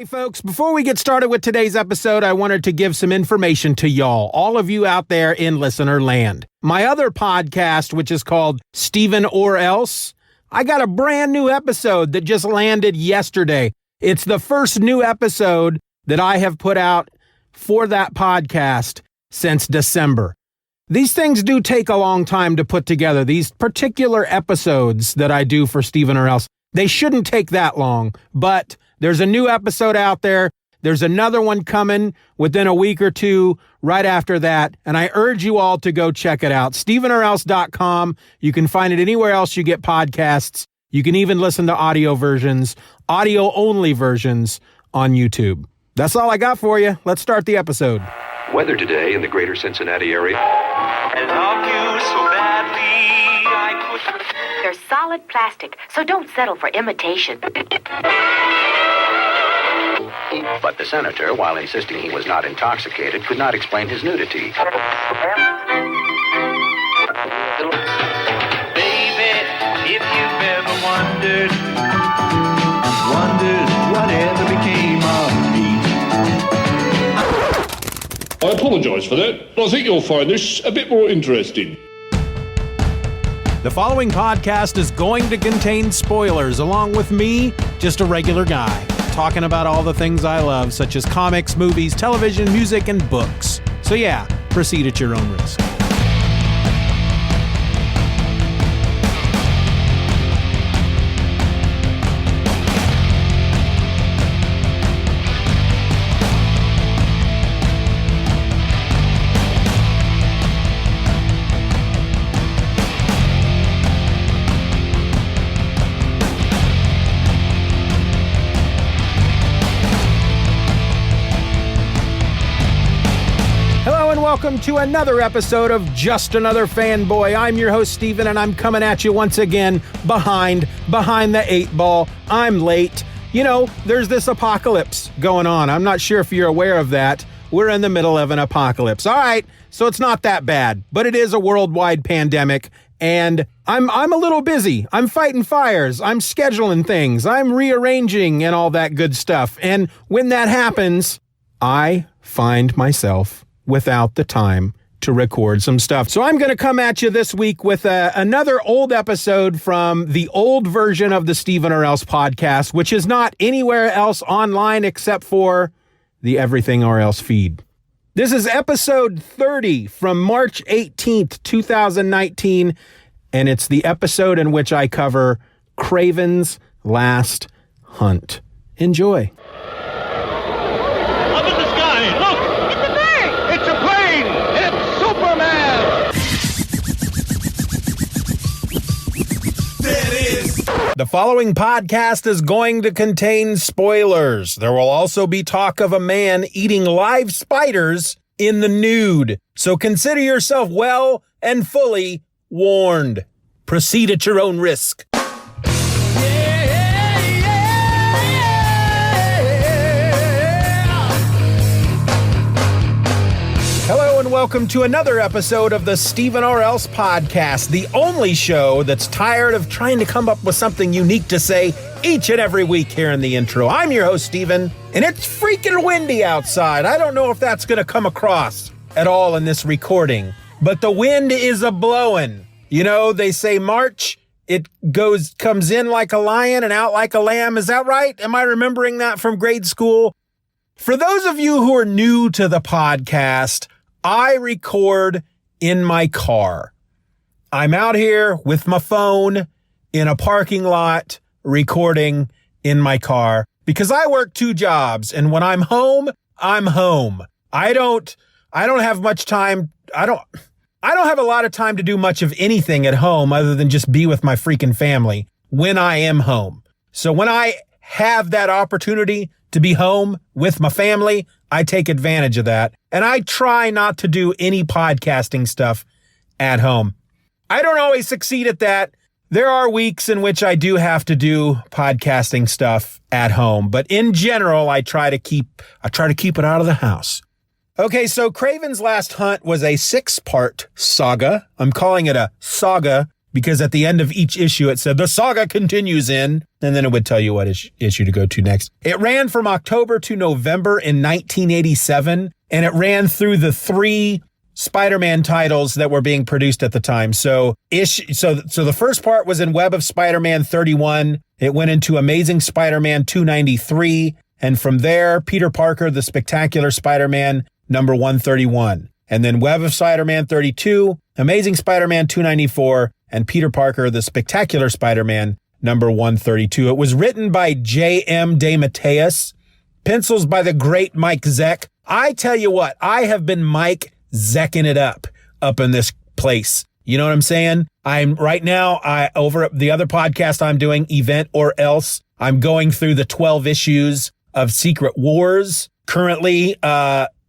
Hey folks, before we get started with today's episode, I wanted to give some information to y'all, all of you out there in listener land. My other podcast, which is called Steven or Else, I got a brand new episode that just landed yesterday. It's the first new episode that I have put out for that podcast since December. These things do take a long time to put together. These particular episodes that I do for Steven or Else, they shouldn't take that long, but there's a new episode out there. There's another one coming within a week or two right after that, and I urge you all to go check it out. StevenOrElse.com. You can find it anywhere else you get podcasts. You can even listen to audio versions, audio-only versions on YouTube. That's all I got for you. Let's start the episode. Weather today in the greater Cincinnati area. I love you so badly, I could... They're solid plastic, so don't settle for imitation. But the senator, while insisting he was not intoxicated, could not explain his nudity. Baby, if you've ever wondered whatever became of me. I apologise for that. I think you'll find this a bit more interesting. The following podcast is going to contain spoilers, along with me, just a regular guy, talking about all the things I love, such as comics, movies, television, music, and books. So yeah, proceed at your own risk. Welcome to another episode of Just Another Fanboy. I'm your host, Steven, and I'm coming at you once again behind the 8 ball. I'm late. You know, there's this apocalypse going on. I'm not sure if you're aware of that. We're in the middle of an apocalypse. All right, so it's not that bad, but it is a worldwide pandemic, and I'm a little busy. I'm fighting fires. I'm scheduling things. I'm rearranging and all that good stuff. And when that happens, I find myself without the time to record some stuff. So I'm going to come at you this week with another old episode from the old version of the Steven or Else podcast, which is not anywhere else online except for the Everything or Else feed. This is episode 30 from March 18th, 2019, and it's the episode in which I cover Kraven's last hunt. Enjoy. The following podcast is going to contain spoilers. There will also be talk of a man eating live spiders in the nude. So consider yourself well and fully warned. Proceed at your own risk. Hello and welcome to another episode of the Steven or Else podcast, the only show that's tired of trying to come up with something unique to say each and every week here in the intro. I'm your host, Steven, and it's freaking windy outside. I don't know if that's going to come across at all in this recording, but the wind is a-blowing. You know, they say March, it comes in like a lion and out like a lamb. Is that right? Am I remembering that from grade school? For those of you who are new to the podcast, I record in my car. I'm out here with my phone in a parking lot recording in my car because I work 2 jobs, and when I'm home, I'm home. I don't have much time. I don't have a lot of time to do much of anything at home other than just be with my freaking family when I am home. So when I have that opportunity to be home with my family, I take advantage of that. And I try not to do any podcasting stuff at home. I don't always succeed at that. There are weeks in which I do have to do podcasting stuff at home, but in general, I try to keep it out of the house. Okay, so Kraven's Last Hunt was a 6-part saga. I'm calling it a saga because at the end of each issue, it said the saga continues in, and then it would tell you what issue to go to next. It ran from October to November in 1987, and it ran through the 3 Spider-Man titles that were being produced at the time. So the first part was in Web of Spider-Man 31. It went into Amazing Spider-Man 293. And from there, Peter Parker, the Spectacular Spider-Man, number 131. And then Web of Spider-Man 32, Amazing Spider-Man 294, and Peter Parker, the Spectacular Spider-Man, number 132. It was written by J.M. DeMatteis, pencils by the great Mike Zeck. I tell you what, I have been Mike Zecking it up in this place. You know what I'm saying? I'm right now, over at the other podcast I'm doing, Event or Else, I'm going through the 12 issues of Secret Wars. Currently,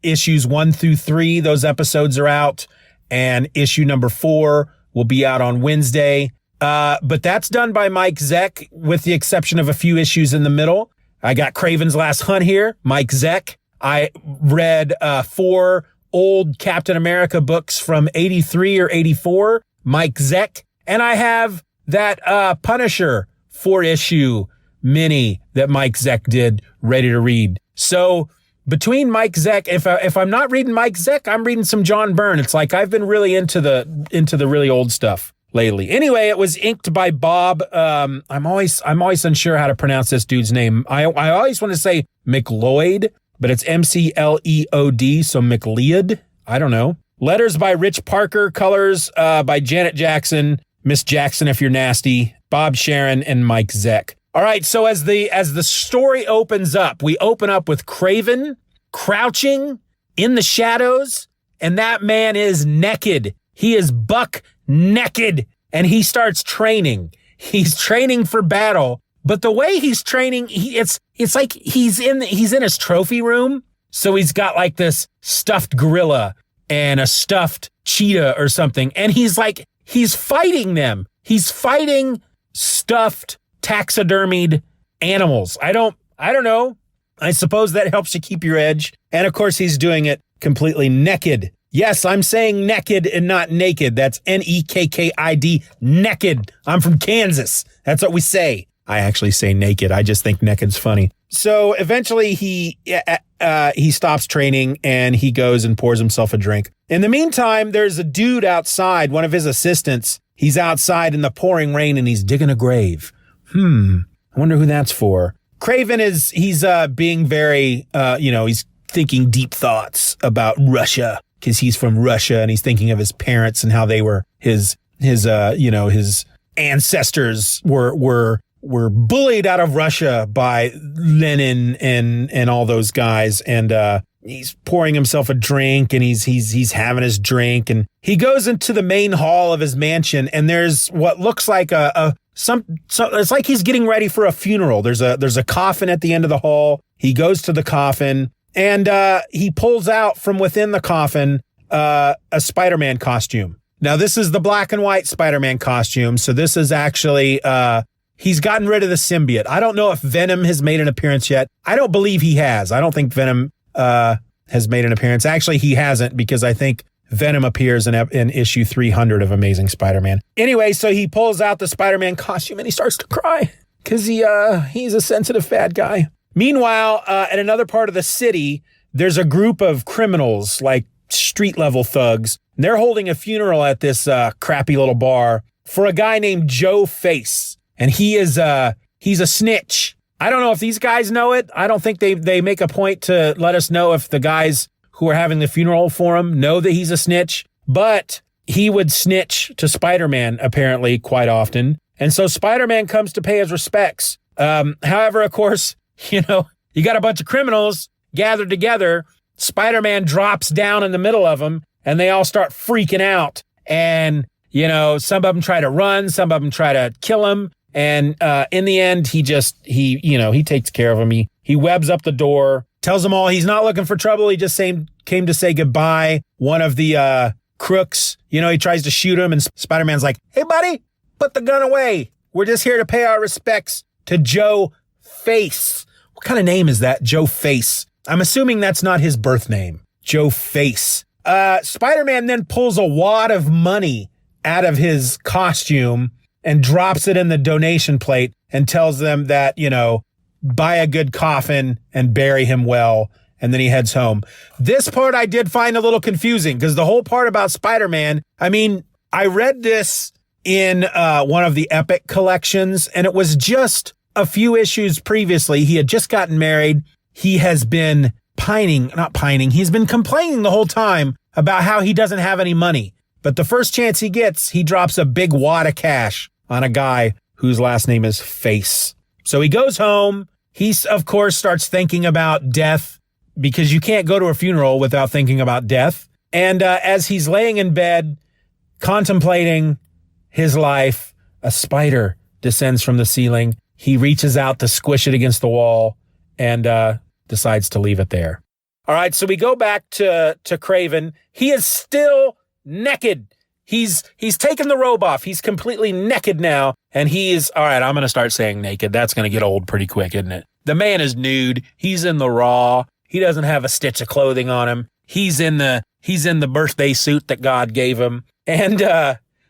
issues 1 through 3, those episodes are out, and issue number 4 will be out on Wednesday. But that's done by Mike Zeck, with the exception of a few issues in the middle. I got Kraven's Last Hunt here, Mike Zeck. I read 4 old Captain America books from 83 or 84, Mike Zeck. And I have that Punisher 4-issue mini that Mike Zeck did ready to read. So between Mike Zeck, if I'm not reading Mike Zeck, I'm reading some John Byrne. It's like I've been really into the really old stuff lately. Anyway, it was inked by Bob. I'm always unsure how to pronounce this dude's name. I always want to say McLeod, but it's McLeod, so McLeod. I don't know. Letters by Rich Parker, colors by Janet Jackson, Miss Jackson if you're nasty, Bob Sharen, and Mike Zeck. All right, so as the story opens up, we open up with Kraven crouching in the shadows, and that man is naked. He is buck naked, and he starts training. He's training for battle, but the way he's training, it's like he's in his trophy room. So he's got like this stuffed gorilla and a stuffed cheetah or something, and he's fighting them. He's fighting stuffed taxidermied animals. I don't know. I suppose that helps you keep your edge. And of course, he's doing it completely naked. Yes, I'm saying naked and not naked. That's Nekkid, naked. I'm from Kansas. That's what we say. I actually say naked. I just think naked's funny. So eventually he stops training and he goes and pours himself a drink. In the meantime, there's a dude outside, one of his assistants. He's outside in the pouring rain and he's digging a grave. I wonder who that's for. Kraven he's being very, he's thinking deep thoughts about Russia because he's from Russia and he's thinking of his parents and how they were his ancestors were bullied out of Russia by Lenin and all those guys. And, he's pouring himself a drink and he's having his drink and he goes into the main hall of his mansion and there's what looks like it's like he's getting ready for a funeral. There's a coffin at the end of the hall. He goes to the coffin and he pulls out from within the coffin a Spider-Man costume. Now this is the black and white Spider-Man costume. So this is actually he's gotten rid of the symbiote. I don't know if Venom has made an appearance yet. I don't believe he has. I don't think Venom has made an appearance. Actually, he hasn't because I think Venom appears in issue 300 of Amazing Spider-Man. Anyway, so he pulls out the Spider-Man costume and he starts to cry because he's a sensitive fat guy. Meanwhile, at another part of the city, there's a group of criminals, like street-level thugs. And they're holding a funeral at this crappy little bar for a guy named Joe Face. And he's a snitch. I don't know if these guys know it. I don't think they make a point to let us know if the guys who are having the funeral for him know that he's a snitch. But he would snitch to Spider-Man, apparently, quite often. And so Spider-Man comes to pay his respects. However, of course, you got a bunch of criminals gathered together. Spider-Man drops down in the middle of them, and they all start freaking out. And, some of them try to run, some of them try to kill him. And in the end, he takes care of him. He webs up the door, tells them all he's not looking for trouble. He just came to say goodbye. One of the crooks, he tries to shoot him, and Spider-Man's like, "Hey, buddy, put the gun away. We're just here to pay our respects to Joe Face." What kind of name is that, Joe Face? I'm assuming that's not his birth name, Joe Face. Spider-Man then pulls a wad of money out of his costume and drops it in the donation plate and tells them that, buy a good coffin and bury him well. And then he heads home. This part I did find a little confusing because the whole part about Spider-Man, I read this in one of the Epic collections, and it was just a few issues previously. He had just gotten married. He has been he's been complaining the whole time about how he doesn't have any money. But the first chance he gets, he drops a big wad of cash on a guy whose last name is Face. So he goes home. He, of course, starts thinking about death because you can't go to a funeral without thinking about death. And as he's laying in bed, contemplating his life, a spider descends from the ceiling. He reaches out to squish it against the wall and decides to leave it there. All right, so we go back to Kraven. He is still naked. He's taken the robe off. He's completely naked now. And all right, I'm going to start saying naked. That's going to get old pretty quick, isn't it? The man is nude. He's in the raw. He doesn't have a stitch of clothing on him. He's in the birthday suit that God gave him. And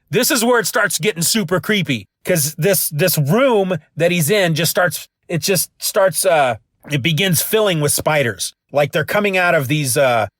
this is where it starts getting super creepy because this room that he's in it begins filling with spiders. Like they're coming out of these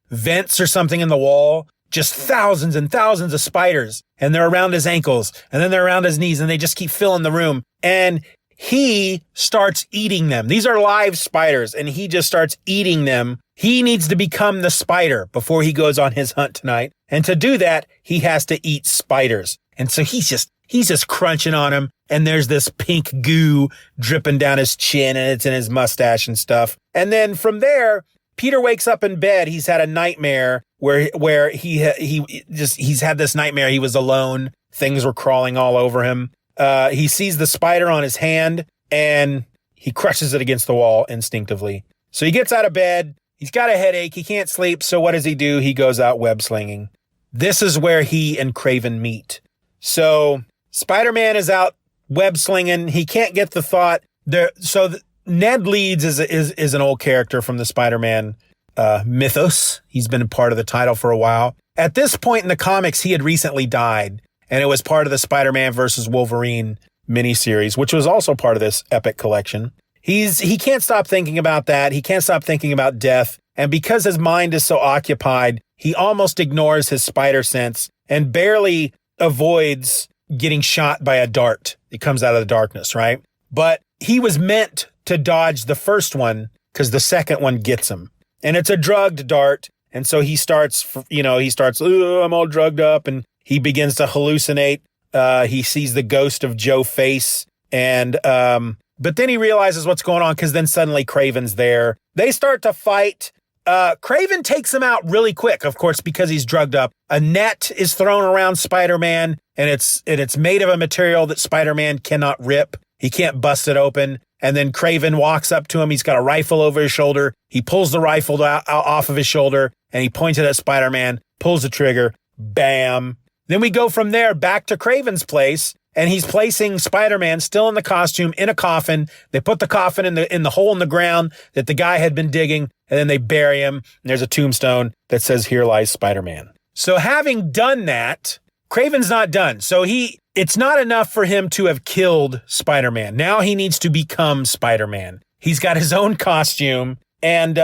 vents or something in the wall. Just thousands and thousands of spiders. And they're around his ankles. And then they're around his knees. And they just keep filling the room. And he starts eating them. These are live spiders. And he just starts eating them. He needs to become the spider before he goes on his hunt tonight. And to do that, he has to eat spiders. And so he's just crunching on them. And there's this pink goo dripping down his chin. And it's in his mustache and stuff. And then from there, Peter wakes up in bed. He's had a nightmare where he's had this nightmare. He was alone. Things were crawling all over him. He sees the spider on his hand and he crushes it against the wall instinctively. So he gets out of bed. He's got a headache. He can't sleep. So what does he do? He goes out web slinging. This is where he and Kraven meet. So Spider-Man is out web slinging. He can't get the thought there. So Ned Leeds is an old character from the Spider-Man mythos. He's been a part of the title for a while. At this point in the comics, he had recently died, and it was part of the Spider-Man versus Wolverine miniseries, which was also part of this Epic collection. He can't stop thinking about that. He can't stop thinking about death, and because his mind is so occupied, he almost ignores his spider sense and barely avoids getting shot by a dart. It comes out of the darkness, right? But he was meant to dodge the first one because the second one gets him. And it's a drugged dart. And so he starts, I'm all drugged up. And he begins to hallucinate. He sees the ghost of Joe Face. And, but then he realizes what's going on because then suddenly Kraven's there. They start to fight. Kraven takes him out really quick, of course, because he's drugged up. A net is thrown around Spider-Man and it's made of a material that Spider-Man cannot rip. He can't bust it open. And then Kraven walks up to him. He's got a rifle over his shoulder. He pulls the rifle off of his shoulder and he points it at Spider-Man, pulls the trigger, bam. Then we go from there back to Kraven's place and he's placing Spider-Man still in the costume in a coffin. They put the coffin in the hole in the ground that the guy had been digging and then they bury him. And there's a tombstone that says, "Here lies Spider-Man." So having done that, Kraven's not done. So it's not enough for him to have killed Spider-Man. Now he needs to become Spider-Man. He's got his own costume. And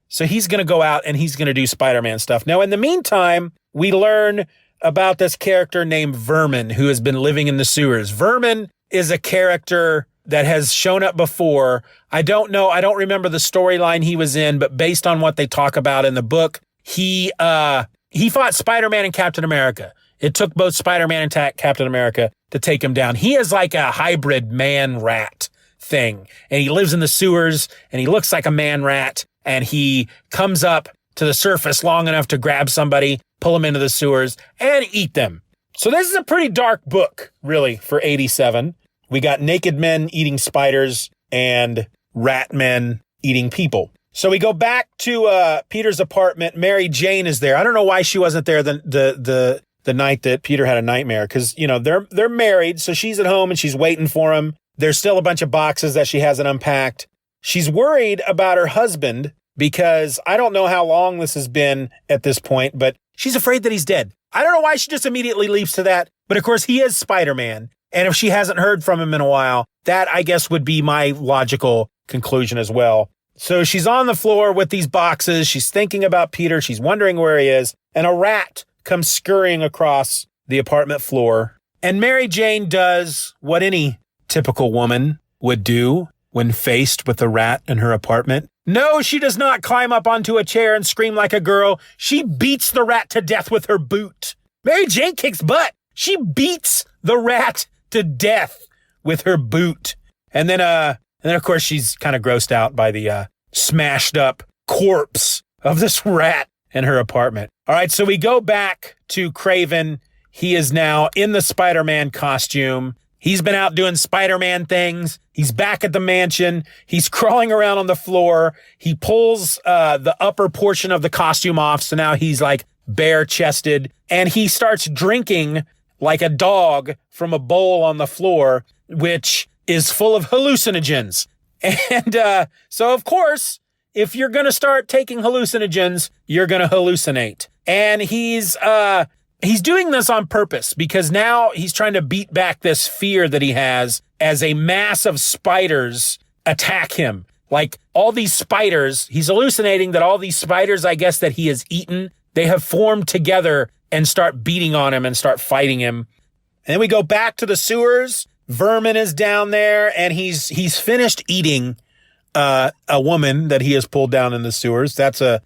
so he's going to go out and he's going to do Spider-Man stuff. Now, in the meantime, we learn about this character named Vermin who has been living in the sewers. Vermin is a character that has shown up before. I don't know. I don't remember the storyline he was in, but based on what they talk about in the book, he fought Spider-Man and Captain America. It took both Spider-Man and Captain America to take him down. He is like a hybrid man-rat thing. And he lives in the sewers, and he looks like a man-rat, and he comes up to the surface long enough to grab somebody, pull them into the sewers, and eat them. So this is a pretty dark book, really, for 87. We got naked men eating spiders and rat men eating people. So we go back to Peter's apartment. Mary Jane is there. I don't know why she wasn't there the night that Peter had a nightmare, because, they're married, so she's at home and she's waiting for him. There's still a bunch of boxes that she hasn't unpacked. She's worried about her husband because I don't know how long this has been at this point, but she's afraid that he's dead. I don't know why she just immediately leaps to that. But of course, he is Spider-Man. And if she hasn't heard from him in a while, that I guess would be my logical conclusion as well. So she's on the floor with these boxes. She's thinking about Peter. She's wondering where he is. And a rat comes scurrying across the apartment floor. And Mary Jane does what any typical woman would do when faced with a rat in her apartment. No, she does not climb up onto a chair and scream like a girl. She beats the rat to death with her boot. Mary Jane kicks butt. She beats the rat to death with her boot. And then of course, she's kind of grossed out by the smashed up corpse of this rat in her apartment. All right, so we go back to Kraven. He is now in the Spider-Man costume. He's been out doing Spider-Man things. He's back at the mansion. He's crawling around on the floor. He pulls the upper portion of the costume off, so now he's like bare-chested. And he starts drinking like a dog from a bowl on the floor, which is full of hallucinogens. And so, of course, if you're going to start taking hallucinogens, you're going to hallucinate. And he's doing this on purpose because now he's trying to beat back this fear that he has as a mass of spiders attack him. Like all these spiders, he's hallucinating that all these spiders, I guess, that he has eaten, they have formed together and start beating on him and start fighting him. And then we go back to the sewers. Vermin is down there and he's finished eating a woman that he has pulled down in the sewers. That's a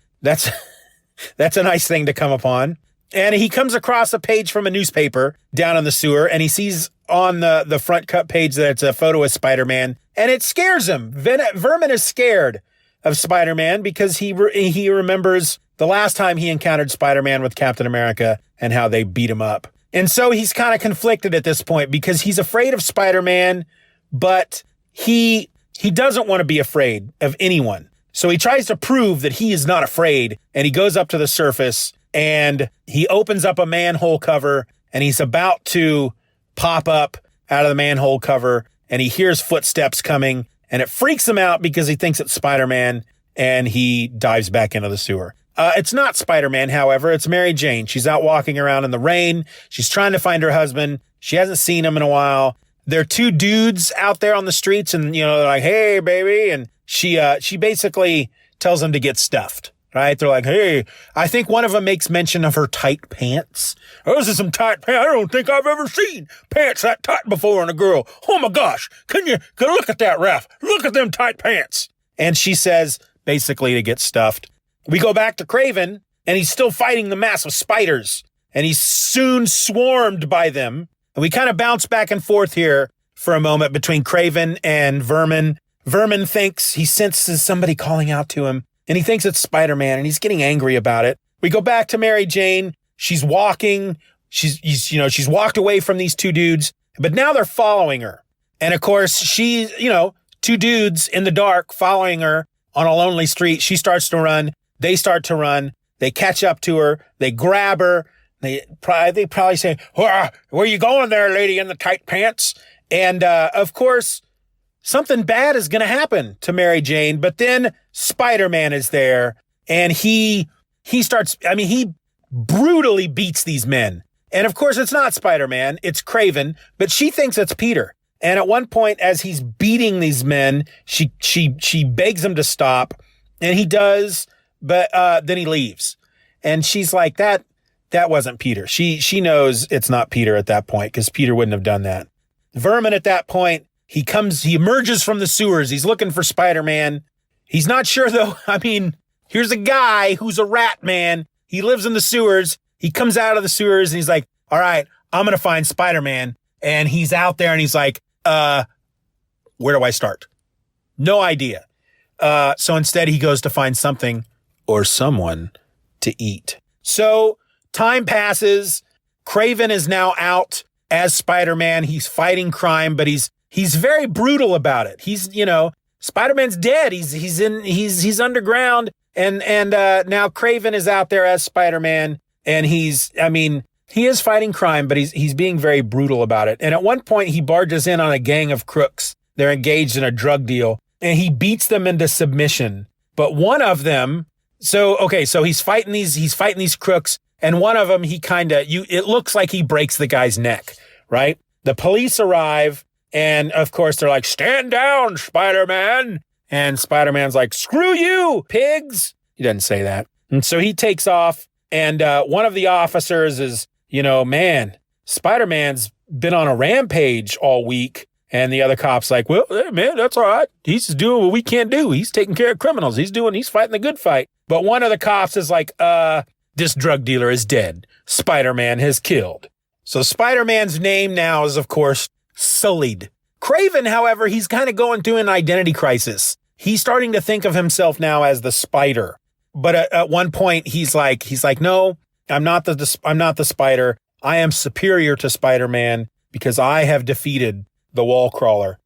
nice thing to come upon. And he comes across a page from a newspaper down in the sewer, and he sees on the front cut page that it's a photo of Spider-Man, and it scares him. Vermin is scared of Spider-Man because he remembers the last time he encountered Spider-Man with Captain America and how they beat him up. And so he's kind of conflicted at this point because he's afraid of Spider-Man, but he doesn't want to be afraid of anyone. So he tries to prove that he is not afraid, and he goes up to the surface and he opens up a manhole cover, and he's about to pop up out of the manhole cover, and he hears footsteps coming, and it freaks him out because he thinks it's Spider-Man, and he dives back into the sewer. It's not Spider-Man, however. It's Mary Jane. She's out walking around in the rain. She's trying to find her husband. She hasn't seen him in a while. There are two dudes out there on the streets, and, they're like, hey, baby. And she basically tells them to get stuffed, right? They're like, hey, I think one of them makes mention of her tight pants. Those are some tight pants. I don't think I've ever seen pants that tight before in a girl. Oh, my gosh. Can you look at that, Ralph? Look at them tight pants. And she says, basically, to get stuffed. We go back to Kraven, and he's still fighting the massive spiders, and he's soon swarmed by them. And we kind of bounce back and forth here for a moment between Kraven and Vermin. Vermin thinks he senses somebody calling out to him, and he thinks it's Spider-Man, and he's getting angry about it. We go back to Mary Jane. She's walking. She's walked away from these two dudes, but now they're following her. And of course, she's, two dudes in the dark following her on a lonely street. She starts to run. They start to run. They catch up to her. They grab her. They probably say, where are you going there, lady in the tight pants? And, of course, something bad is going to happen to Mary Jane. But then Spider-Man is there, and he brutally beats these men. And, of course, it's not Spider-Man. It's Kraven. But she thinks it's Peter. And at one point, as he's beating these men, she begs him to stop. And he does. But then he leaves, and she's like, that wasn't Peter. She knows it's not Peter at that point because Peter wouldn't have done that. Vermin at that point, he emerges from the sewers. He's looking for Spider-Man. He's not sure though. I mean, here's a guy who's a rat man. He lives in the sewers. He comes out of the sewers and he's like, all right, I'm going to find Spider-Man. And he's out there and he's like, where do I start? No idea. So instead he goes to find something or someone to eat. So time passes. Kraven is now out as Spider-Man. He's fighting crime, but he's very brutal about it. He's, Spider-Man's dead. He's underground. And now Kraven is out there as Spider-Man, and he is fighting crime, but he's being very brutal about it. And at one point he barges in on a gang of crooks. They're engaged in a drug deal, and he beats them into submission. But one of them, so he's fighting these crooks, And one of them, it looks like he breaks the guy's neck, right? The police arrive, and of course they're like, stand down, Spider-Man. And Spider-Man's like, screw you, pigs. He doesn't say that. And so he takes off, and one of the officers is, man, Spider-Man's been on a rampage all week. And the other cop's like, well, hey, man, that's all right. He's just doing what we can't do. He's taking care of criminals. He's fighting the good fight. But one of the cops is like, this drug dealer is dead. Spider-Man has killed. So Spider-Man's name now is, of course, sullied. Kraven, however, he's kind of going through an identity crisis. He's starting to think of himself now as the Spider. But at one point, he's like, no, I'm not the Spider. I am superior to Spider-Man because I have defeated the wall crawler.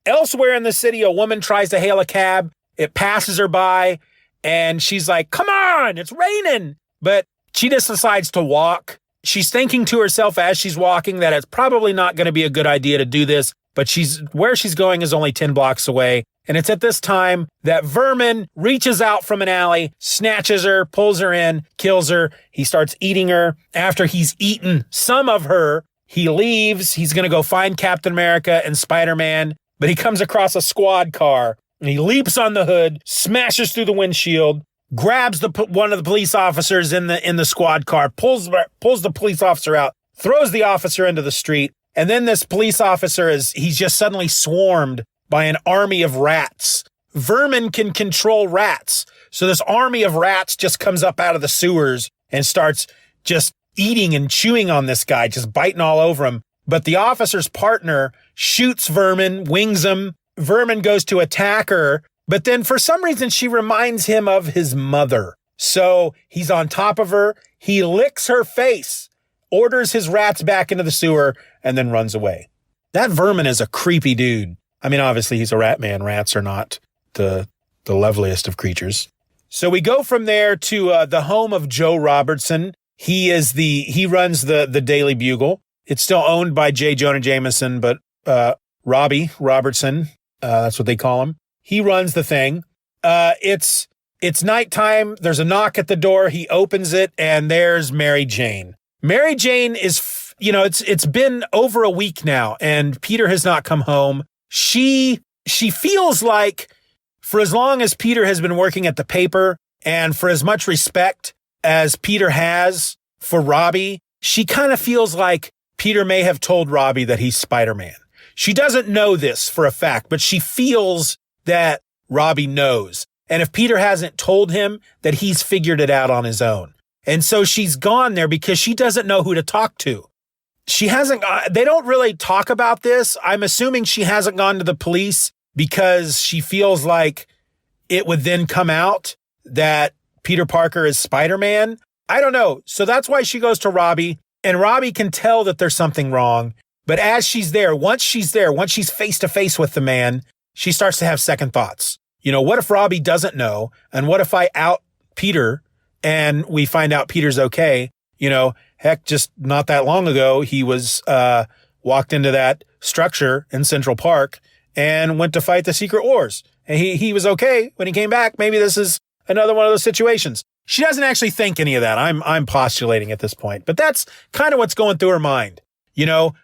Elsewhere in the city, a woman tries to hail a cab. It passes her by, and she's like, come on, it's raining. But she just decides to walk. She's thinking to herself as she's walking that it's probably not going to be a good idea to do this, but where she's going is only 10 blocks away. And it's at this time that Vermin reaches out from an alley, snatches her, pulls her in, kills her. He starts eating her. After he's eaten some of her, he leaves. He's going to go find Captain America and Spider-Man, but he comes across a squad car, and he leaps on the hood, smashes through the windshield, grabs one of the police officers in the squad car, pulls the police officer out, throws the officer into the street, and then this police officer he's just suddenly swarmed by an army of rats. Vermin can control rats, so this army of rats just comes up out of the sewers and starts just eating and chewing on this guy, just biting all over him. But the officer's partner shoots Vermin, wings him. Vermin goes to attack her, but then for some reason she reminds him of his mother. So he's on top of her. He licks her face, orders his rats back into the sewer, and then runs away. That Vermin is a creepy dude. I mean, obviously he's a rat man. Rats are not the loveliest of creatures. So we go from there to the home of Joe Robertson. He runs the Daily Bugle. It's still owned by J. Jonah Jameson, but Robbie Robertson, that's what they call him. He runs the thing. It's nighttime. There's a knock at the door. He opens it, and there's Mary Jane. Mary Jane is, it's been over a week now, and Peter has not come home. She feels like for as long as Peter has been working at the paper, and for as much respect as Peter has for Robbie, she kind of feels like Peter may have told Robbie that he's Spider-Man. She doesn't know this for a fact, but she feels that Robbie knows. And if Peter hasn't told him, that he's figured it out on his own. And so she's gone there because she doesn't know who to talk to. They don't really talk about this. I'm assuming she hasn't gone to the police because she feels like it would then come out that Peter Parker is Spider-Man. I don't know. So that's why she goes to Robbie, and Robbie can tell that there's something wrong. But as she's there, once she's face to face with the man, she starts to have second thoughts. What if Robbie doesn't know? And what if I out Peter and we find out Peter's okay? Heck, just not that long ago, he was, walked into that structure in Central Park and went to fight the Secret Wars. And he was okay when he came back. Maybe this is another one of those situations. She doesn't actually think any of that. I'm postulating at this point, but that's kind of what's going through her mind.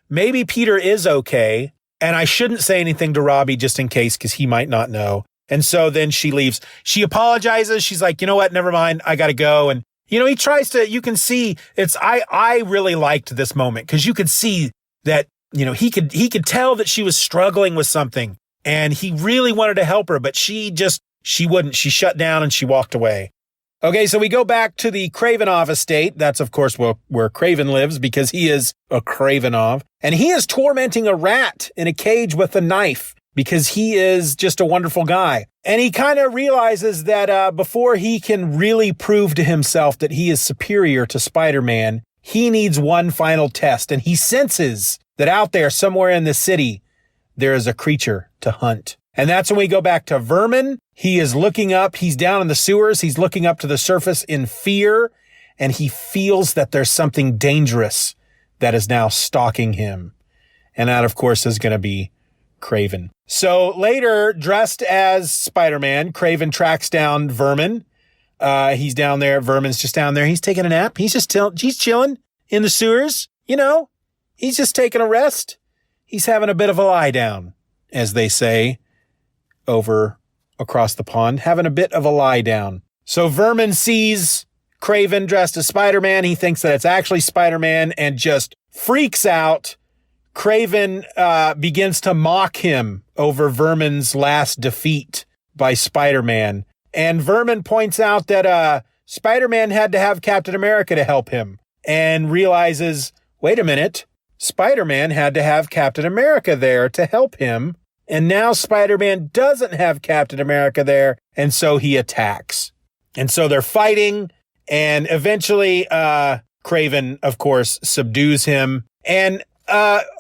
Maybe Peter is okay, and I shouldn't say anything to Robbie just in case, because he might not know. And so then she leaves. She apologizes. She's like, you know what? Never mind. I got to go. And, he tries to, you can see I really liked this moment because you could see that, he could tell that she was struggling with something and he really wanted to help her, but she wouldn't. She shut down and she walked away. Okay, so we go back to the Kravenov estate. That's, of course, where Kraven lives because he is a Kravenov. And he is tormenting a rat in a cage with a knife because he is just a wonderful guy. And he kind of realizes that before he can really prove to himself that he is superior to Spider-Man, he needs one final test. And he senses that out there somewhere in the city, there is a creature to hunt. And that's when we go back to Vermin. He is looking up. He's down in the sewers. He's looking up to the surface in fear. And he feels that there's something dangerous that is now stalking him. And that, of course, is going to be Kraven. So later, dressed as Spider-Man, Kraven tracks down Vermin. He's down there. Vermin's just down there. He's taking a nap. He's just he's chilling in the sewers. He's just taking a rest. He's having a bit of a lie down, as they say over across the pond, having a bit of a lie down. So Vermin sees Kraven dressed as Spider-Man. He thinks that it's actually Spider-Man and just freaks out. Kraven begins to mock him over Vermin's last defeat by Spider-Man. And Vermin points out that Spider-Man had to have Captain America to help him, and realizes, wait a minute, Spider-Man had to have Captain America there to help him, and now Spider-Man doesn't have Captain America there, and so he attacks. And so they're fighting, and eventually Kraven, of course, subdues him. And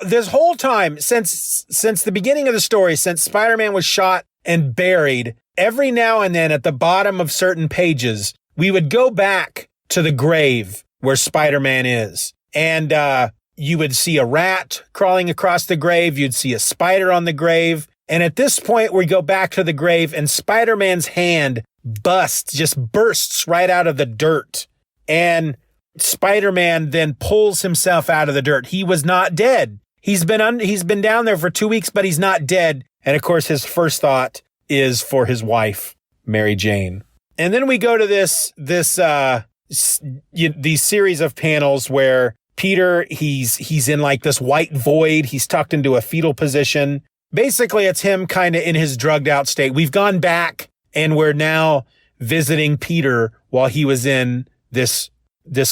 this whole time, since the beginning of the story, since Spider-Man was shot and buried, every now and then at the bottom of certain pages, we would go back to the grave where Spider-Man is. And you would see a rat crawling across the grave. You'd see a spider on the grave. And at this point, we go back to the grave and Spider-Man's hand just bursts right out of the dirt. And Spider-Man then pulls himself out of the dirt. He was not dead. He's been down there for 2 weeks, but he's not dead. And of course, his first thought is for his wife, Mary Jane. And then we go to these series of panels where Peter, he's in like this white void. He's tucked into a fetal position. Basically, it's him kind of in his drugged out state. We've gone back and we're now visiting Peter while he was in this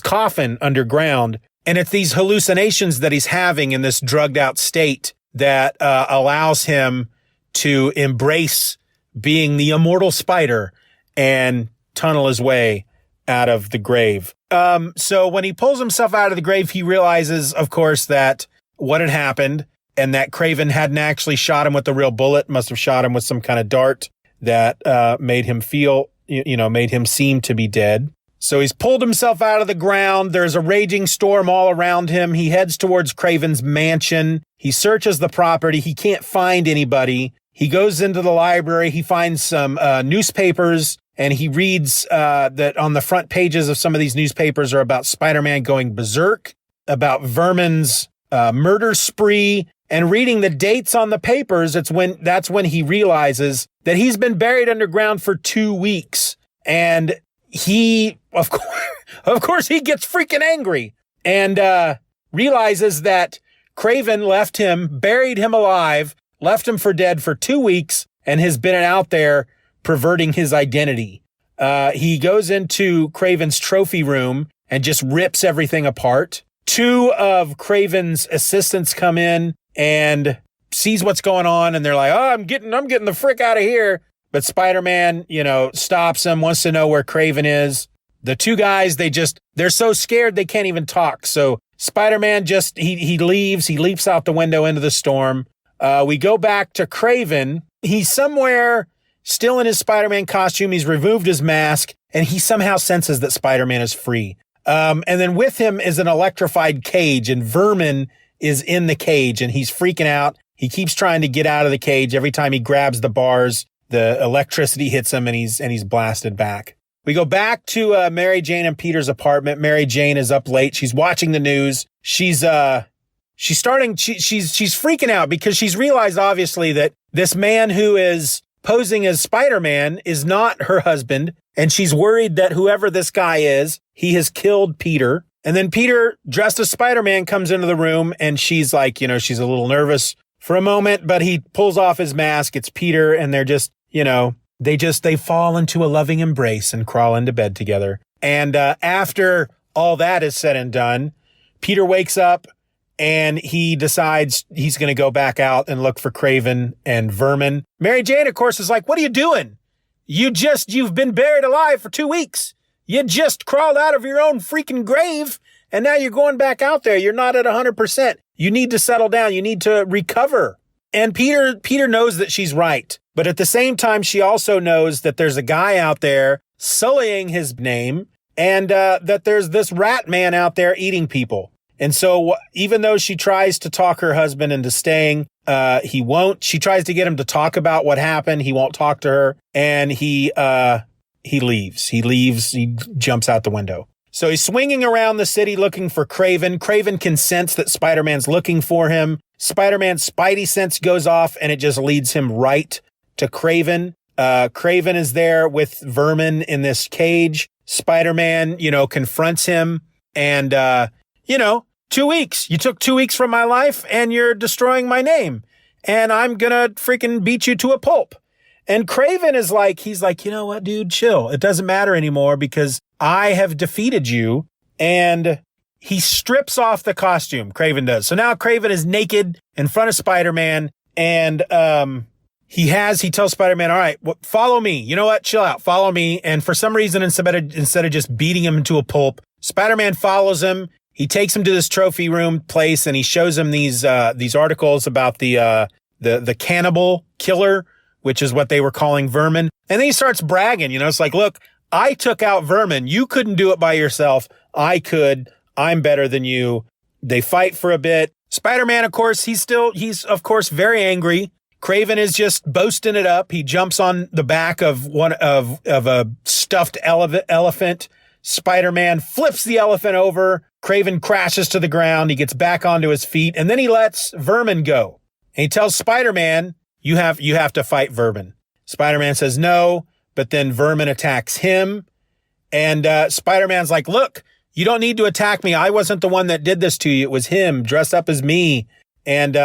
coffin underground. And it's these hallucinations that he's having in this drugged out state that allows him to embrace being the immortal spider and tunnel his way out of the grave. So when he pulls himself out of the grave, he realizes, of course, that what had happened and that Kraven hadn't actually shot him with a real bullet, must have shot him with some kind of dart that made him made him seem to be dead. So he's pulled himself out of the ground. There's a raging storm all around him. He heads towards Kraven's mansion. He searches the property. He can't find anybody. He goes into the library. He finds some newspapers, and he reads that on the front pages of some of these newspapers are about Spider-Man going berserk, about Vermin's murder spree, and reading the dates on the papers. That's when he realizes that he's been buried underground for 2 weeks, and he, of course, he gets freaking angry and realizes that Kraven left him, buried him alive, left him for dead for 2 weeks, and has been out there perverting his identity. He goes into Kraven's trophy room and just rips everything apart. 2 of Kraven's assistants come in and sees what's going on, and they're like, "Oh, I'm getting the frick out of here." But Spider-Man, stops him, wants to know where Kraven is. The 2 guys, they're so scared they can't even talk. So Spider-Man he leaves, he leaps out the window into the storm. We go back to Kraven. He's somewhere still in his Spider-Man costume. He's removed his mask, and he somehow senses that Spider-Man is free. And then with him is an electrified cage, and Vermin is in the cage, and he's freaking out. He keeps trying to get out of the cage. Every time he grabs the bars, the electricity hits him, and he's blasted back. We go back to Mary Jane and Peter's apartment. Mary Jane is up late. She's watching the news. She's freaking out because she's realized obviously that this man who is posing as Spider-Man is not her husband, and she's worried that whoever this guy is, he has killed Peter. And then Peter, dressed as Spider-Man, comes into the room, and she's like, she's a little nervous for a moment, but he pulls off his mask. It's Peter, and they're just, they fall into a loving embrace and crawl into bed together. And after all that is said and done, Peter wakes up and he decides he's going to go back out and look for Kraven and Vermin. Mary Jane, of course, is like, "What are you doing? You've been buried alive for 2 weeks. You just crawled out of your own freaking grave, and now you're going back out there. You're not at 100%. You need to settle down. You need to recover." And Peter knows that she's right. But at the same time, she also knows that there's a guy out there sullying his name, and that there's this rat man out there eating people. And so even though she tries to talk her husband into staying, he won't. She tries to get him to talk about what happened. He won't talk to her. And he he leaves. He jumps out the window. So he's swinging around the city looking for Kraven. Kraven can sense that Spider-Man's looking for him. Spider-Man's spidey sense goes off, and it just leads him right to Kraven. Kraven is there with Vermin in this cage. Spider-Man, confronts him, and, 2 weeks. You took 2 weeks from my life, and you're destroying my name, and I'm gonna freaking beat you to a pulp. And Kraven is like, he's like, you know what, dude, chill. It doesn't matter anymore because I have defeated you. And he strips off the costume, Kraven does. So now Kraven is naked in front of Spider-Man, and he tells Spider-Man, all right, follow me. You know what? Chill out. Follow me. And for some reason, instead of just beating him into a pulp, Spider-Man follows him. He takes him to this trophy room place, and he shows him these articles about the cannibal killer, which is what they were calling Vermin. And then he starts bragging, it's like, look, I took out Vermin. You couldn't do it by yourself. I could. I'm better than you. They fight for a bit. Spider-Man, of course, he's of course very angry. Kraven is just boasting it up. He jumps on the back of a stuffed elephant. Spider-Man flips the elephant over. Kraven crashes to the ground. He gets back onto his feet, and then he lets Vermin go. And he tells Spider-Man, you have to fight Vermin. Spider-Man says no, but then Vermin attacks him. And Spider-Man's like, look, you don't need to attack me. I wasn't the one that did this to you. It was him dressed up as me. And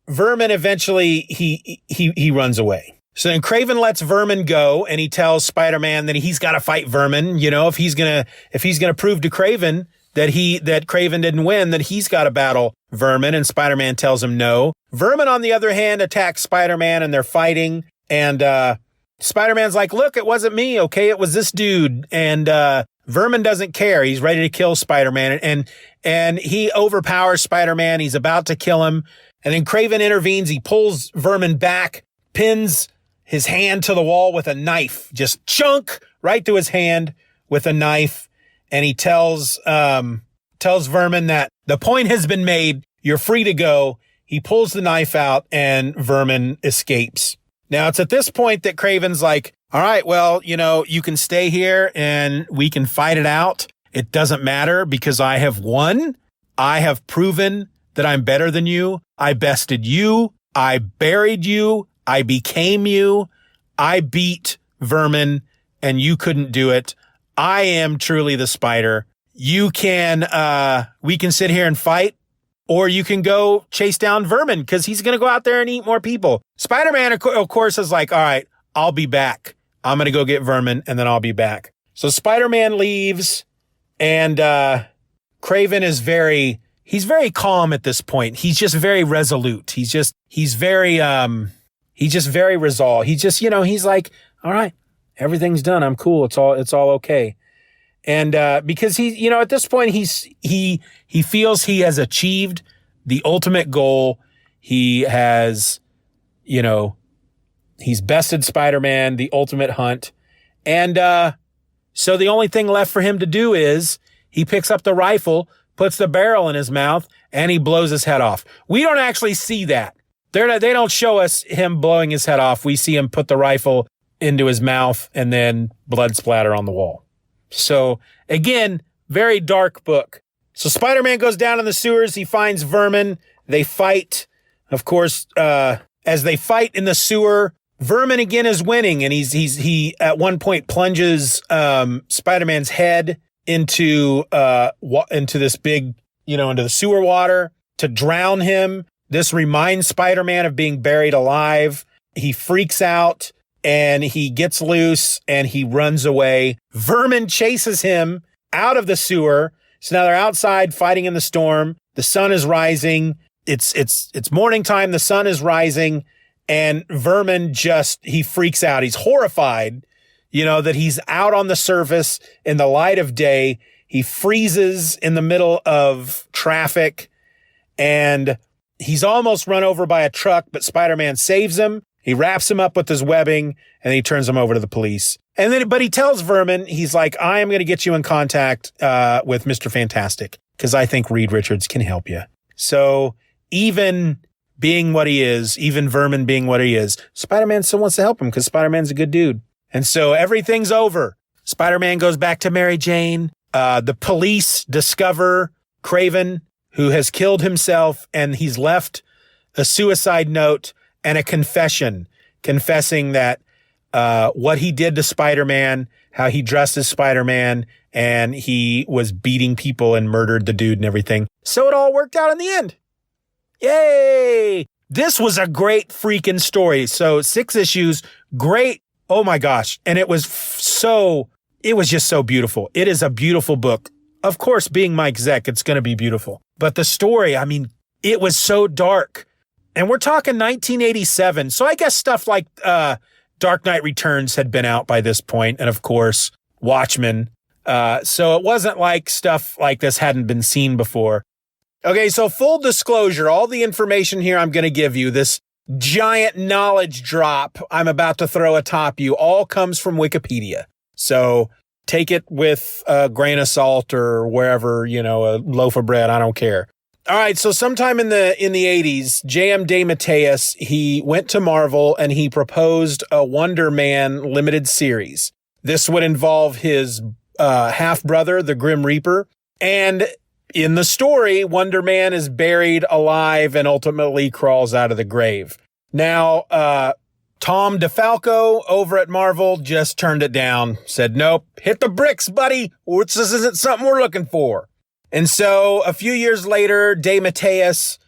Vermin eventually, he runs away. So then Kraven lets Vermin go, and he tells Spider-Man that he's got to fight Vermin. If he's gonna prove to Kraven that Kraven didn't win, that he's got to battle Vermin. And Spider-Man tells him no. Vermin, on the other hand, attacks Spider-Man, and they're fighting. And Spider-Man's like, look, it wasn't me, okay? It was this dude. And Vermin doesn't care. He's ready to kill Spider-Man. And he overpowers Spider-Man. He's about to kill him. And then Kraven intervenes. He pulls Vermin back, pins his hand to the wall with a knife, just chunk right through his hand with a knife. And he tells Vermin that the point has been made. You're free to go. He pulls the knife out, and Vermin escapes. Now, it's at this point that Kraven's like, all right, well, you can stay here and we can fight it out. It doesn't matter because I have won. I have proven that I'm better than you. I bested you. I buried you. I became you. I beat Vermin, and you couldn't do it. I am truly the Spider. We can sit here and fight, or you can go chase down Vermin because he's going to go out there and eat more people. Spider-Man, of course, is like, all right, I'll be back. I'm going to go get Vermin, and then I'll be back. So Spider-Man leaves, and Kraven is very calm at this point. He's just very resolute. He's very resolved. He's like, all right, everything's done. I'm cool. It's all okay. And because he, at this point, he feels he has achieved the ultimate goal. He has, he's bested Spider-Man, the ultimate hunt. And so the only thing left for him to do is he picks up the rifle, puts the barrel in his mouth, and he blows his head off. We don't actually see that. They don't show us him blowing his head off. We see him put the rifle into his mouth and then blood splatter on the wall. So again, very dark book. So Spider-Man goes down in the sewers. He finds Vermin. They fight. Of course, as they fight in the sewer, Vermin again is winning, and he at one point plunges Spider-Man's head into this big, into the sewer water to drown him. This reminds Spider-Man of being buried alive. He freaks out, and he gets loose, and he runs away. Vermin chases him out of the sewer. So now they're outside fighting in the storm. The sun is rising. It's morning time. The sun is rising, and Vermin he freaks out. He's horrified, that he's out on the surface in the light of day. He freezes in the middle of traffic, and he's almost run over by a truck, but Spider-Man saves him. He wraps him up with his webbing, and he turns him over to the police. But he tells Vermin, he's like, I am going to get you in contact with Mr. Fantastic, because I think Reed Richards can help you. So even being what he is, even Vermin being what he is, Spider-Man still wants to help him because Spider-Man's a good dude. And so everything's over. Spider-Man goes back to Mary Jane. The police discover Kraven, who has killed himself, and he's left a suicide note and a confession, confessing that what he did to Spider-Man, how he dressed as Spider-Man, and he was beating people and murdered the dude and everything. So it all worked out in the end. Yay! This was a great freaking story. So 6 issues, great. Oh my gosh. And it was just so beautiful. It is a beautiful book. Of course, being Mike Zeck, it's going to be beautiful. But the story, I mean, it was so dark. And we're talking 1987. So I guess stuff like Dark Knight Returns had been out by this point, and of course, Watchmen. So it wasn't like stuff like this hadn't been seen before. Okay, so full disclosure, all the information here I'm going to give you, this giant knowledge drop I'm about to throw atop you, all comes from Wikipedia. So take it with a grain of salt or wherever, a loaf of bread, I don't care. All right, so sometime in the 80s, J.M. DeMatteis, he went to Marvel and he proposed a Wonder Man limited series. This would involve his half-brother, the Grim Reaper. And in the story, Wonder Man is buried alive and ultimately crawls out of the grave. Now, Tom DeFalco over at Marvel just turned it down, said, nope, hit the bricks, buddy. This isn't something we're looking for. And so a few years later, DeMatteis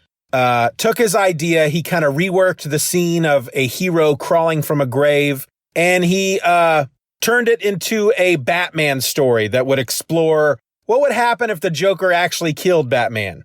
took his idea. He kind of reworked the scene of a hero crawling from a grave, and he turned it into a Batman story that would explore what would happen if the Joker actually killed Batman.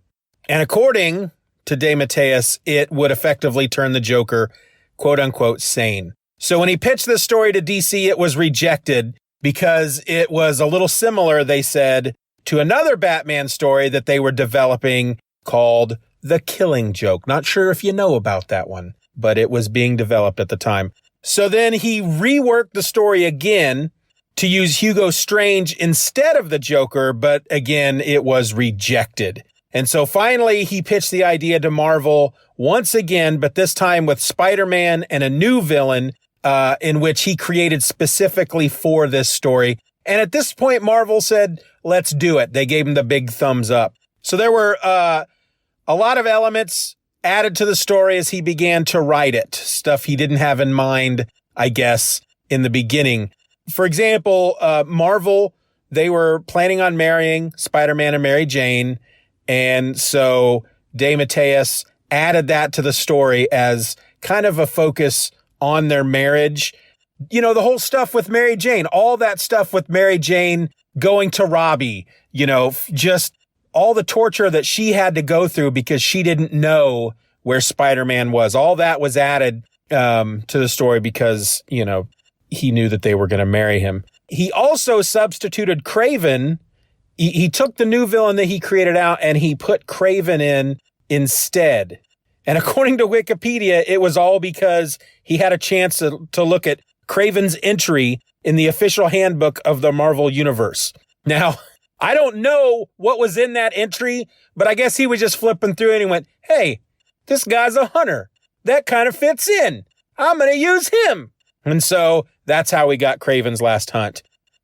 And according to DeMatteis, it would effectively turn the Joker, quote unquote, sane. So when he pitched this story to DC, it was rejected because it was a little similar, they said, to another Batman story that they were developing called The Killing Joke. Not sure if you know about that one, but it was being developed at the time. So then he reworked the story again to use Hugo Strange instead of the Joker, but again, it was rejected. And so finally, he pitched the idea to Marvel once again, but this time with Spider-Man and a new villain in which he created specifically for this story. And at this point, Marvel said, let's do it. They gave him the big thumbs up. So there were a lot of elements added to the story as he began to write it. Stuff he didn't have in mind, I guess, in the beginning. For example, Marvel, they were planning on marrying Spider-Man and Mary Jane. And so DeMatteis added that to the story as kind of a focus on their marriage. The whole stuff with Mary Jane, all that stuff with Mary Jane going to Robbie, just all the torture that she had to go through because she didn't know where Spider-Man was. All that was added to the story because, he knew that they were going to marry him. He also substituted Kraven. He took the new villain that he created out and he put Kraven in instead. And according to Wikipedia, it was all because he had a chance to look at Kraven's entry in the official handbook of the Marvel Universe. Now, I don't know what was in that entry, but I guess he was just flipping through and he went, hey, this guy's a hunter. That kind of fits in. I'm going to use him. And so that's how we got Kraven's Last Hunt.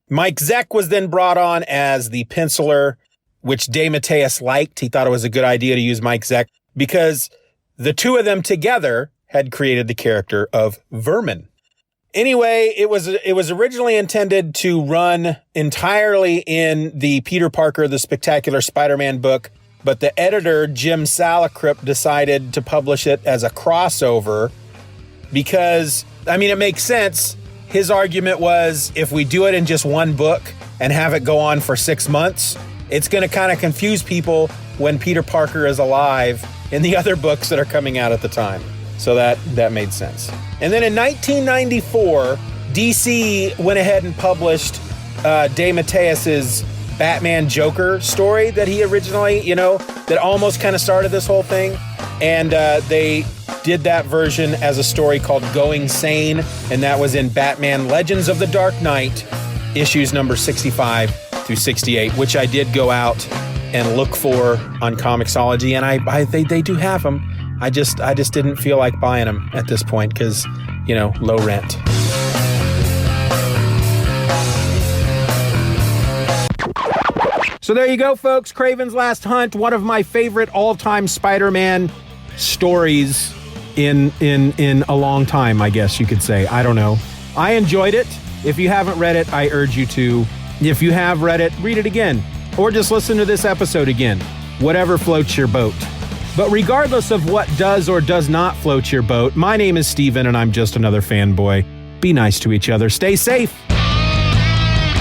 Mike Zeck was then brought on as the penciler, which DeMatteis liked. He thought it was a good idea to use Mike Zeck because the two of them together had created the character of Vermin. Anyway, it was originally intended to run entirely in the Peter Parker, the Spectacular Spider-Man book, but the editor, Jim Salicrup, decided to publish it as a crossover because, it makes sense. His argument was if we do it in just one book and have it go on for 6 months, it's going to kind of confuse people when Peter Parker is alive in the other books that are coming out at the time. So that made sense. And then in 1994, DC went ahead and published DeMatteis's Batman Joker story that he originally, that almost kind of started this whole thing. And they did that version as a story called Going Sane, and that was in Batman Legends of the Dark Knight, issues number 65 through 68, which I did go out and look for on Comixology, and they do have them. I just didn't feel like buying them at this point because, low rent. So there you go, folks. Kraven's Last Hunt, one of my favorite all-time Spider-Man stories in a long time, I guess you could say. I don't know. I enjoyed it. If you haven't read it, I urge you to. If you have read it, read it again. Or just listen to this episode again. Whatever floats your boat. But regardless of what does or does not float your boat, my name is Steven and I'm just another fanboy. Be nice to each other. Stay safe.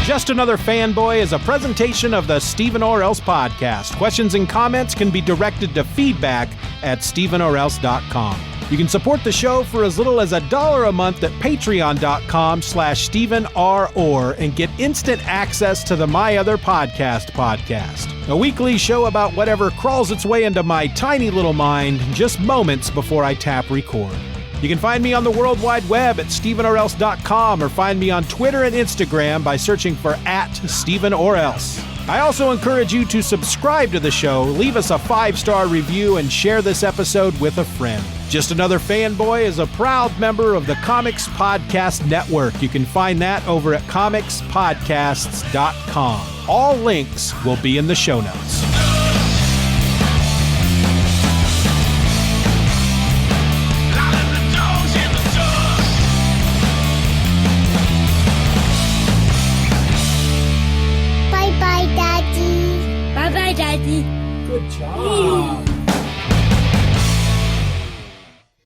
Just Another Fanboy is a presentation of the Steven or Else podcast. Questions and comments can be directed to feedback@stevenorelse.com. You can support the show for as little as $1 a month at patreon.com/StevenRor and get instant access to the My Other podcast, a weekly show about whatever crawls its way into my tiny little mind just moments before I tap record. You can find me on the World Wide Web at stevenorelse.com or find me on Twitter and Instagram by searching for @StevenOrElse. I also encourage you to subscribe to the show, leave us a 5-star review, and share this episode with a friend. Just Another Fanboy is a proud member of the Comics Podcast Network. You can find that over at comicspodcasts.com. All links will be in the show notes.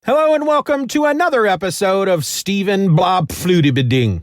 Hello and welcome to another episode of Steven Blob Fludibiding.